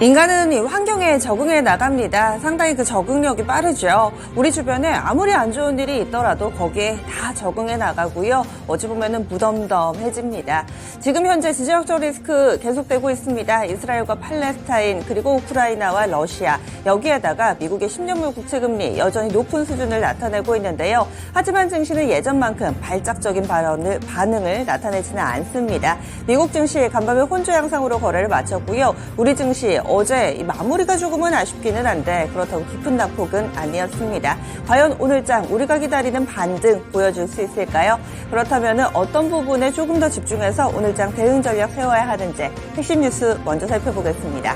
인간은 이 환경에 적응해 나갑니다. 상당히 그 적응력이 빠르죠. 우리 주변에 아무리 안 좋은 일이 있더라도 거기에 다 적응해 나가고요. 어찌 보면은 무덤덤해집니다. 지금 현재 지정학적 리스크 계속되고 있습니다. 이스라엘과 팔레스타인 그리고 우크라이나와 러시아 여기에다가 미국의 10년물 국채금리 여전히 높은 수준을 나타내고 있는데요. 하지만 증시는 예전만큼 발작적인 반응을 나타내지는 않습니다. 미국 증시 간밤에 혼조 양상으로 거래를 마쳤고요. 우리 증시 어제 이 마무리가 조금은 아쉽기는 한데 그렇다고 깊은 낙폭은 아니었습니다. 과연 오늘장 우리가 기다리는 반등 보여줄 수 있을까요? 그렇다면 어떤 부분에 조금 더 집중해서 오늘장 대응 전략 세워야 하는지 핵심 뉴스 먼저 살펴보겠습니다.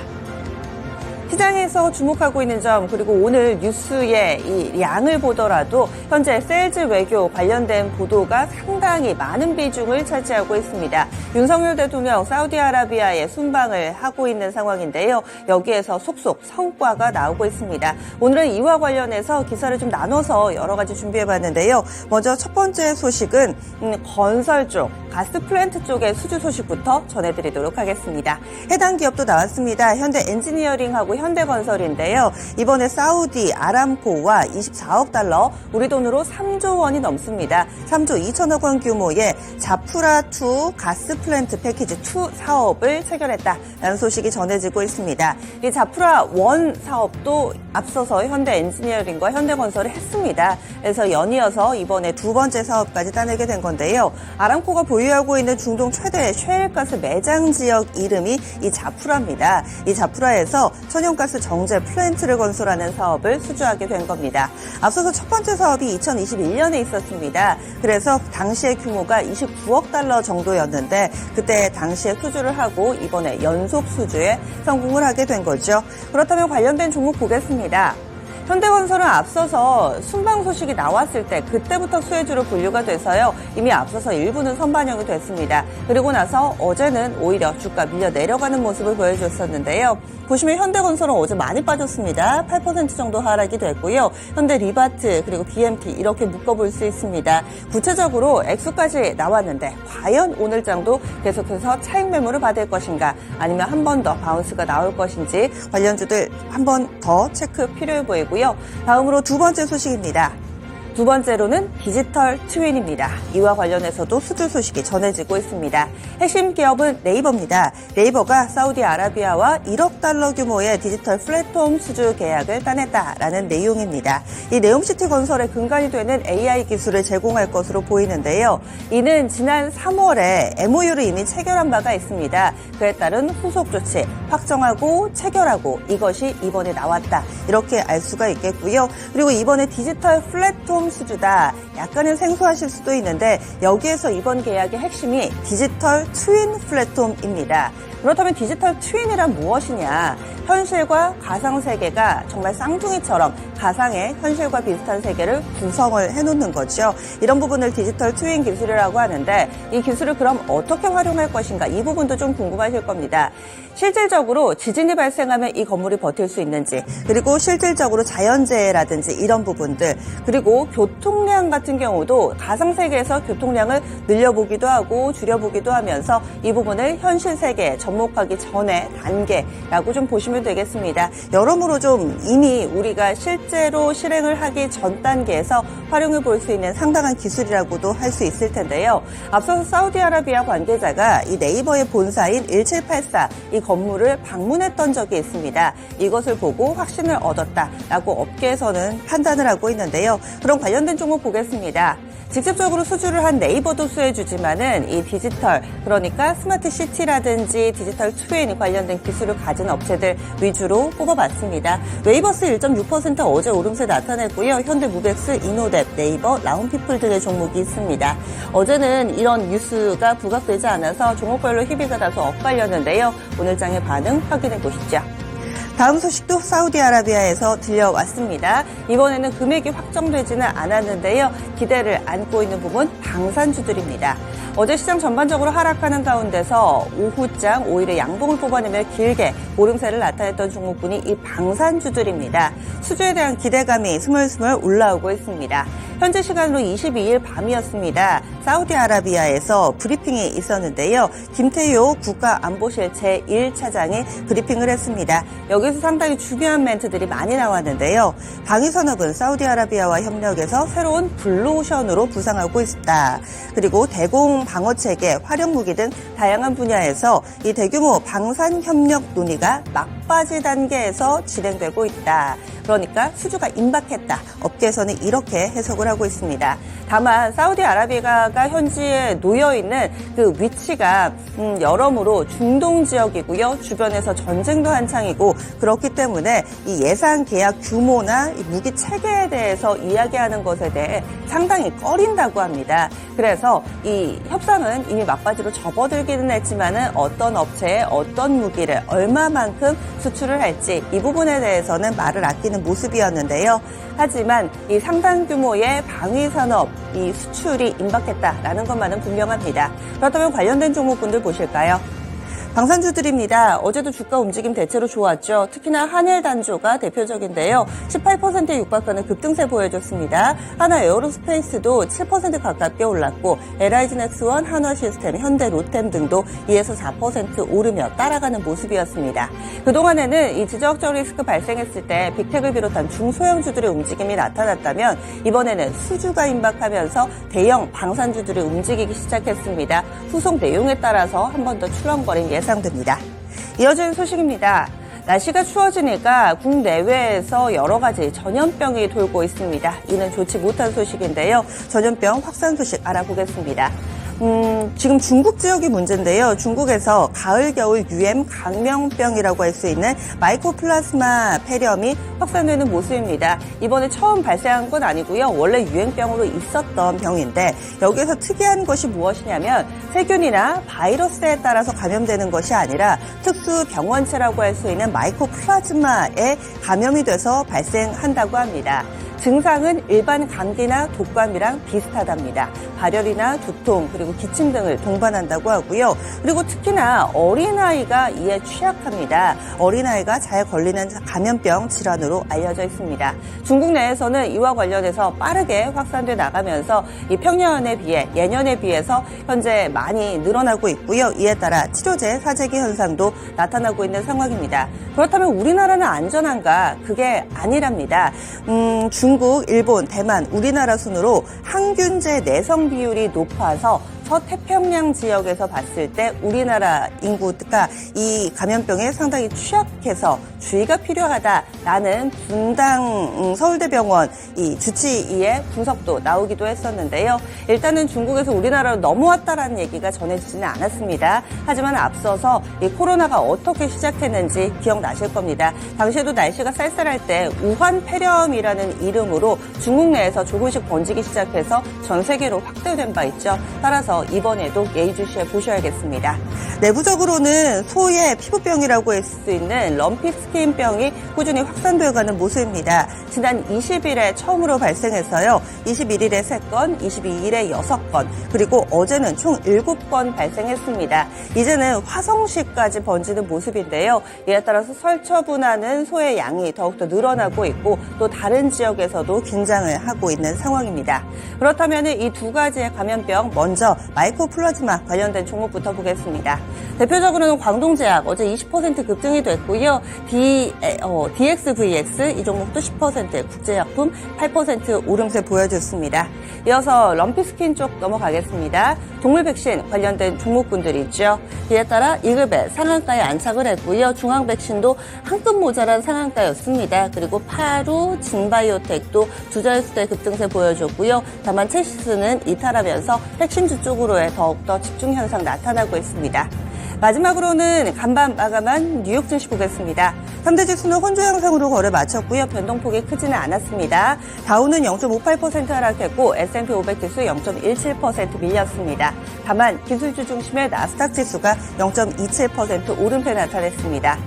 시장에서 주목하고 있는 점 그리고 오늘 뉴스의 이 양을 보더라도 현재 세일즈 외교 관련된 보도가 상당히 많은 비중을 차지하고 있습니다. 윤석열 대통령 사우디아라비아에 순방을 하고 있는 상황인데요. 여기에서 속속 성과가 나오고 있습니다. 오늘은 이와 관련해서 기사를 좀 나눠서 여러 가지 준비해봤는데요. 먼저 첫 번째 소식은 건설 쪽, 가스 플랜트 쪽의 수주 소식부터 전해드리도록 하겠습니다. 해당 기업도 나왔습니다. 현대 엔지니어링하고 현대건설인데요. 이번에 사우디 아람코와 24억 달러, 우리 돈으로 3조 원이 넘습니다. 3조 2천억 원 규모의 자프라2 가스 플랜트 패키지 2 사업을 체결했다라는 소식이 전해지고 있습니다. 이 자프라1 사업도 앞서서 현대 엔지니어링과 현대건설을 했습니다. 그래서 연이어서 이번에 두 번째 사업까지 따내게 된 건데요. 아람코가 보유하고 있는 중동 최대의 셰일가스 매장 지역 이름이 이 자프라입니다. 이 자프라에서 천연가스 정제 플랜트를 건설하는 사업을 수주하게 된 겁니다. 앞서서 첫 번째 사업이 2021년에 있었습니다. 그래서 당시의 규모가 29억 달러 정도였는데 그때 당시에 수주를 하고 이번에 연속 수주에 성공을 하게 된 거죠. 그렇다면 관련된 종목 보겠습니다. 현대건설은 앞서서 순방 소식이 나왔을 때 그때부터 수혜주로 분류가 돼서요. 이미 앞서서 일부는 선반영이 됐습니다. 그리고 나서 어제는 오히려 주가 밀려 내려가는 모습을 보여줬었는데요. 보시면 현대건설은 어제 많이 빠졌습니다. 8% 정도 하락이 됐고요. 현대리바트 그리고 BMT 이렇게 묶어볼 수 있습니다. 구체적으로 액수까지 나왔는데 과연 오늘장도 계속해서 차익 매물을 받을 것인가 아니면 한 번 더 바운스가 나올 것인지 관련주들 한 번 더 체크 필요해 보이고요. 다음으로 두 번째 소식입니다. 두 번째로는 디지털 트윈입니다. 이와 관련해서도 수주 소식이 전해지고 있습니다. 핵심 기업은 네이버입니다. 네이버가 사우디아라비아와 1억 달러 규모의 디지털 플랫폼 수주 계약을 따냈다라는 내용입니다. 이 네옴시티 건설의 근간이 되는 AI 기술을 제공할 것으로 보이는데요. 이는 지난 3월에 MOU를 이미 체결한 바가 있습니다. 그에 따른 후속 조치 확정하고 체결하고 이것이 이번에 나왔다. 이렇게 알 수가 있겠고요. 그리고 이번에 디지털 플랫폼 수주다. 약간은 생소하실 수도 있는데 여기에서 이번 계약의 핵심이 디지털 트윈 플랫폼입니다. 그렇다면 디지털 트윈이란 무엇이냐? 현실과 가상 세계가 정말 쌍둥이처럼 가상의 현실과 비슷한 세계를 구성을 해놓는 거죠. 이런 부분을 디지털 트윈 기술이라고 하는데 이 기술을 그럼 어떻게 활용할 것인가? 이 부분도 좀 궁금하실 겁니다. 실질적으로 지진이 발생하면 이 건물이 버틸 수 있는지 그리고 실질적으로 자연재해라든지 이런 부분들 그리고 교통량 같은 경우도 가상세계에서 교통량을 늘려보기도 하고 줄여보기도 하면서 이 부분을 현실 세계에 접목하기 전의 단계라고 좀 보시면 되겠습니다. 여러모로 좀 이미 우리가 실제로 실행을 하기 전 단계에서 활용해 볼 수 있는 상당한 기술이라고도 할 수 있을 텐데요. 앞서서 사우디아라비아 관계자가 이 네이버의 본사인 1784 이 건물을 방문했던 적이 있습니다. 이것을 보고 확신을 얻었다라고 업계에서는 판단을 하고 있는데요. 그럼 관련된 종목 보겠습니다. 직접적으로 수주를 한 네이버도 수혜주지만은 이 디지털 그러니까 스마트 시티라든지 디지털 트윈 관련된 기술을 가진 업체들 위주로 뽑아봤습니다. 웨이버스 1.6% 어제 오름세 나타냈고요. 현대무벡스, 이노뎁, 네이버, 라운피플 등의 종목이 있습니다. 어제는 이런 뉴스가 부각되지 않아서 종목별로 희비가 다소 엇갈렸는데요. 오늘 장의 반응 확인해 보시죠. 다음 소식도 사우디아라비아에서 들려왔습니다. 이번에는 금액이 확정되지는 않았는데요. 기대를 안고 있는 부분 방산주들입니다. 어제 시장 전반적으로 하락하는 가운데서 오후장 오히려 양봉을 뽑아내며 길게 오름세를 나타냈던 종목군이 이 방산주들입니다. 수주에 대한 기대감이 스물스물 올라오고 있습니다. 현지 시간으로 22일 밤이었습니다. 사우디아라비아에서 브리핑이 있었는데요. 김태효 국가안보실 제1차장이 브리핑을 했습니다. 여기서 상당히 중요한 멘트들이 많이 나왔는데요. 방위산업은 사우디아라비아와 협력해서 새로운 블루오션으로 부상하고 있다. 그리고 대공 방어체계, 활용무기 등 다양한 분야에서 이 대규모 방산협력 논의가 막바지 단계에서 진행되고 있다. 그러니까 수주가 임박했다. 업계에서는 이렇게 해석을 하고 있습니다. 다만 사우디아라비아가 현지에 놓여있는 그 위치가 여러모로 중동 지역이고요. 주변에서 전쟁도 한창이고 그렇기 때문에 이 예상 계약 규모나 이 무기 체계에 대해서 이야기하는 것에 대해 상당히 꺼린다고 합니다. 그래서 이 협상은 이미 막바지로 접어들기는 했지만은 어떤 업체에 어떤 무기를 얼마만큼 수출을 할지 이 부분에 대해서는 말을 아끼는 모습이었는데요. 하지만 이 상당 규모의 방위산업 이 수출이 임박했다라는 것만은 분명합니다. 그렇다면 관련된 종목군들 보실까요? 방산주들입니다. 어제도 주가 움직임 대체로 좋았죠. 특히나 한일단조가 대표적인데요. 18%에 육박하는 급등세 보여줬습니다. 하나 에어로스페이스도 7% 가깝게 올랐고 LIG넥스원, 한화시스템, 현대, 로템 등도 2에서 4% 오르며 따라가는 모습이었습니다. 그동안에는 이 지정학적 리스크 발생했을 때 빅텍을 비롯한 중소형주들의 움직임이 나타났다면 이번에는 수주가 임박하면서 대형 방산주들이 움직이기 시작했습니다. 후속 내용에 따라서 한 번 더 출렁거림 예상됩니다. 이어지는 소식입니다. 날씨가 추워지니까 국내외에서 여러 가지 전염병이 돌고 있습니다. 이는 좋지 못한 소식인데요. 전염병 확산 소식 알아보겠습니다. 지금 중국 지역이 문제인데요. 중국에서 가을, 겨울 유행 감염병이라고 할 수 있는 마이코플라스마 폐렴이 확산되는 모습입니다. 이번에 처음 발생한 건 아니고요. 원래 유행병으로 있었던 병인데 여기에서 특이한 것이 무엇이냐면 세균이나 바이러스에 따라서 감염되는 것이 아니라 특수 병원체라고 할 수 있는 마이코플라즈마에 감염이 돼서 발생한다고 합니다. 증상은 일반 감기나 독감이랑 비슷하답니다. 발열이나 두통 그리고 기침 등을 동반한다고 하고요. 그리고 특히나 어린아이가 이에 취약합니다. 어린아이가 잘 걸리는 감염병 질환으로 알려져 있습니다. 중국 내에서는 이와 관련해서 빠르게 확산돼 나가면서 이 평년에 비해 예년에 비해서 현재 많이 늘어나고 있고요. 이에 따라 치료제 사재기 현상도 나타나고 있는 상황입니다. 그렇다면 우리나라는 안전한가? 그게 아니랍니다. 중국, 일본, 대만, 우리나라 순으로 항균제 내성 비율이 높아서 서태평양 지역에서 봤을 때 우리나라 인구가 이 감염병에 상당히 취약해서 주의가 필요하다라는 분당 서울대병원 이 주치의의 분석도 나오기도 했었는데요. 일단은 중국에서 우리나라로 넘어왔다라는 얘기가 전해지지는 않았습니다. 하지만 앞서서 이 코로나가 어떻게 시작했는지 기억나실 겁니다. 당시에도 날씨가 쌀쌀할 때 우한 폐렴이라는 이름으로 중국 내에서 조금씩 번지기 시작해서 전 세계로 확대된 바 있죠. 따라서 이번에도 예의주시해 보셔야겠습니다. 내부적으로는 소의 피부병이라고 할 수 있는 럼피스킨병이 꾸준히 확산되어가는 모습입니다. 지난 20일에 처음으로 발생해서요. 21일에 3건, 22일에 6건, 그리고 어제는 총 7건 발생했습니다. 이제는 화성시까지 번지는 모습인데요. 이에 따라서 설처분하는 소의 양이 더욱더 늘어나고 있고 또 다른 지역에서도 긴장을 하고 있는 상황입니다. 그렇다면 이 두 가지의 감염병 먼저 마이코플라즈마 관련된 종목부터 보겠습니다. 대표적으로는 광동제약 어제 20% 급등이 됐고요. DXVX 이 종목도 10%, 국제약품 8% 오름세 보여줬습니다. 이어서 럼피스킨 쪽 넘어가겠습니다. 동물 백신 관련된 종목군들이 있죠. 이에 따라 1급에 상한가에 안착을 했고요. 중앙 백신도 한 급 모자란 상한가였습니다. 그리고 파루, 진바이오텍도 두 자릿수의 급등세 보여줬고요. 다만 체시스는 이탈하면서 핵심주 쪽으로의 더욱더 집중 현상 나타나고 있습니다. 마지막으로는 간밤 마감한 뉴욕 증시 보겠습니다. 3대 지수는 혼조 양상으로 거래 마쳤고요. 변동폭이 크지는 않았습니다. 다우는 0.58% 하락했고 S&P 500 지수 0.17% 밀렸습니다. 다만 기술주 중심의 나스닥 지수가 0.27% 오름세 나타냈습니다.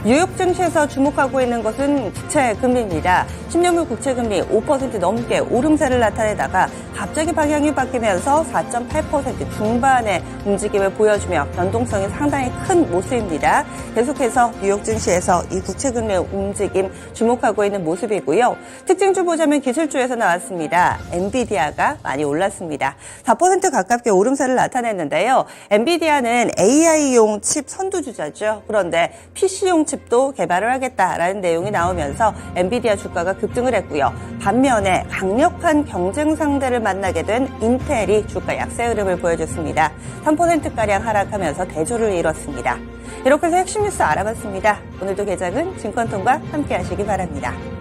뉴욕 증시에서 주목하고 있는 것은 국채금리입니다. 10년물 국채금리 5% 넘게 오름세를 나타내다가 갑자기 방향이 바뀌면서 4.8% 중반의 움직임을 보여주며 변동성이 상당히 큰 모습입니다. 계속해서 뉴욕 증시에서 이 국채금리 움직임 주목하고 있는 모습이고요. 특징주 보자면 기술주에서 나왔습니다. 엔비디아가 많이 올랐습니다. 4% 가깝게 오름세를 나타냈는데요. 엔비디아는 AI용 칩 선두주자죠. 그런데 PC용 칩도 개발을 하겠다라는 내용이 나오면서 엔비디아 주가가 급등을 했고요. 반면에 강력한 경쟁 상대를 만나게 된 인텔이 주가 약세 흐름을 보여줬습니다. 3%가량 하락하면서 대조를 이뤘습니다. 이렇게 해서 핵심 뉴스 알아봤습니다. 오늘도 개장은 증권통과 함께 하시기 바랍니다.